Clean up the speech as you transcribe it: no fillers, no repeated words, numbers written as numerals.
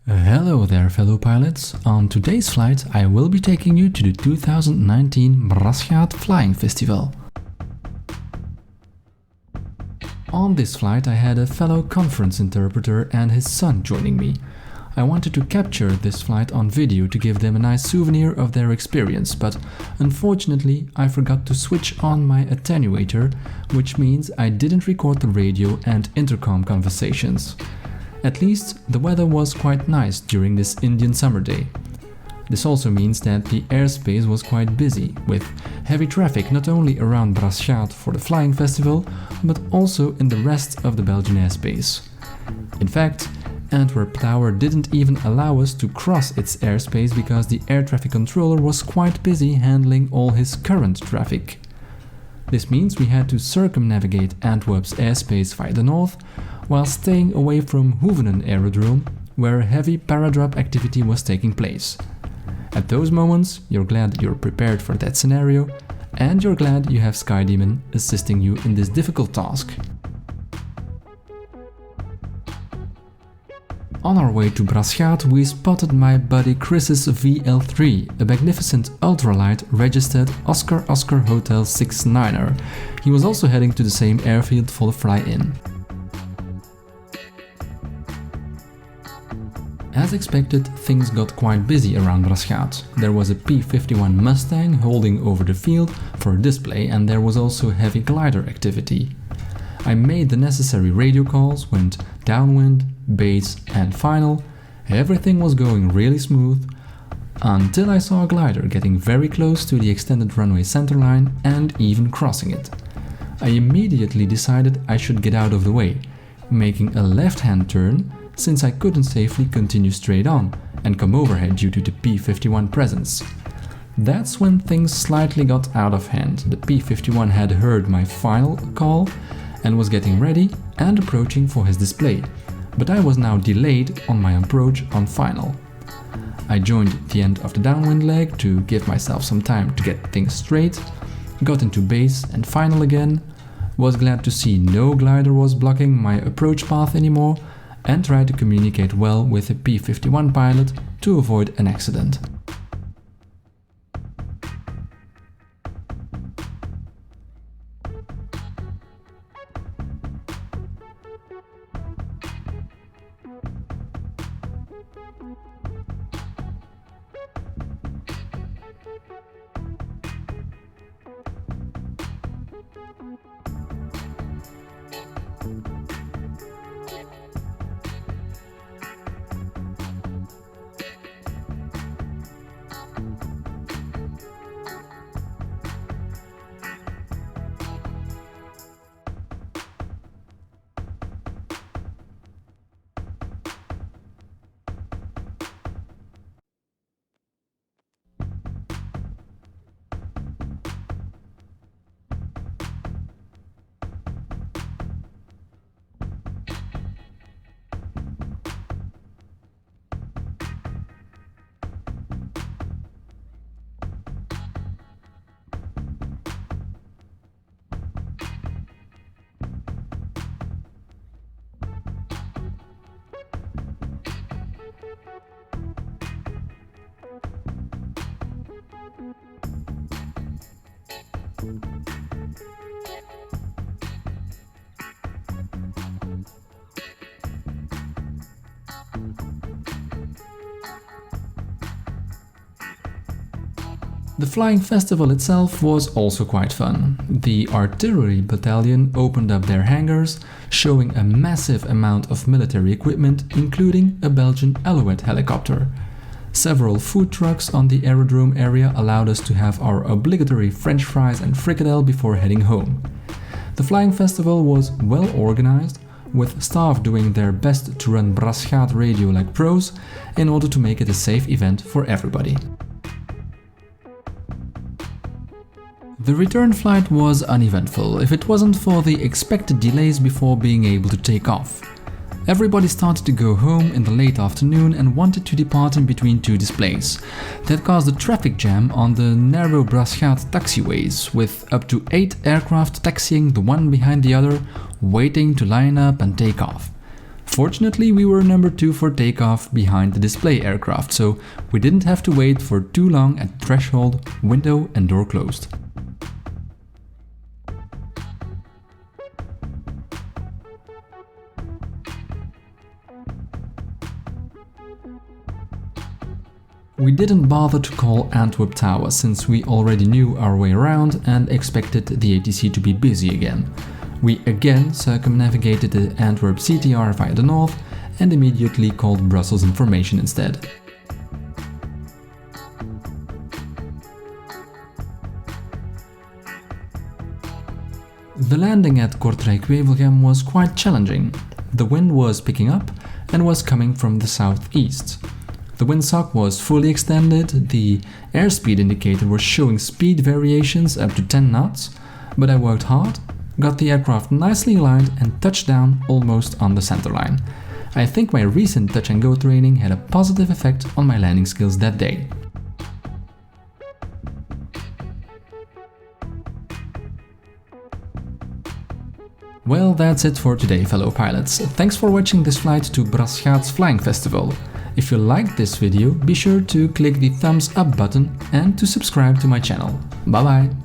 Hello there, fellow pilots. On today's flight, I will be taking you to the 2019 Brasschaat Flying Festival. On this flight, I had a fellow conference interpreter and his son joining me. I wanted to capture this flight on video to give them a nice souvenir of their experience, but unfortunately, I forgot to switch on my attenuator, which means I didn't record the radio and intercom conversations. At least, the weather was quite nice during this Indian summer day. This also means that the airspace was quite busy, with heavy traffic not only around Brasschaat for the flying festival, but also in the rest of the Belgian airspace. In fact, Antwerp Tower didn't even allow us to cross its airspace because the air traffic controller was quite busy handling all his current traffic. This means we had to circumnavigate Antwerp's airspace via the north, while staying away from Hoevenen Aerodrome, where heavy paradrop activity was taking place. At those moments, you're glad you're prepared for that scenario, and you're glad you have Skydemon assisting you in this difficult task. On our way to Brasschaat, we spotted my buddy Chris's VL3, a magnificent ultralight registered Oscar Hotel 69er. He was also heading to the same airfield for the fly-in. As expected, things got quite busy around Brasschaat. There was a P51 Mustang holding over the field for a display, and there was also heavy glider activity. I made the necessary radio calls, went downwind, base and final. Everything was going really smooth until I saw a glider getting very close to the extended runway centerline and even crossing it. I immediately decided I should get out of the way, making a left-hand turn since I couldn't safely continue straight on and come overhead due to the P51 presence. That's when things slightly got out of hand. The P51 had heard my final call and was getting ready and approaching for his display, but I was now delayed on my approach on final. I joined the end of the downwind leg to give myself some time to get things straight, got into base and final again, was glad to see no glider was blocking my approach path anymore, and tried to communicate well with the P51 pilot to avoid an accident. The flying festival itself was also quite fun. The artillery battalion opened up their hangars, showing a massive amount of military equipment, including a Belgian Alouette helicopter. Several food trucks on the aerodrome area allowed us to have our obligatory French fries and fricadelle before heading home. The flying festival was well organized, with staff doing their best to run Brasschaat radio like pros in order to make it a safe event for everybody. The return flight was uneventful if it wasn't for the expected delays before being able to take off. Everybody started to go home in the late afternoon and wanted to depart in between two displays. That caused a traffic jam on the narrow Brasschaat taxiways, with up to 8 aircraft taxiing the one behind the other, waiting to line up and take off. Fortunately, we were number 2 for takeoff behind the display aircraft, so we didn't have to wait for too long at threshold, window and door closed. We didn't bother to call Antwerp Tower since we already knew our way around and expected the ATC to be busy again. We again circumnavigated the Antwerp CTR via the north and immediately called Brussels Information instead. The landing at Kortrijk-Wevelgem was quite challenging. The wind was picking up and was coming from the southeast. The windsock was fully extended, the airspeed indicator was showing speed variations up to 10 knots, but I worked hard, got the aircraft nicely aligned and touched down almost on the center line. I think my recent touch and go training had a positive effect on my landing skills that day. Well, that's it for today, fellow pilots. Thanks for watching this flight to Brasschaat Flying Festival. If you liked this video, be sure to click the thumbs up button and to subscribe to my channel. Bye bye!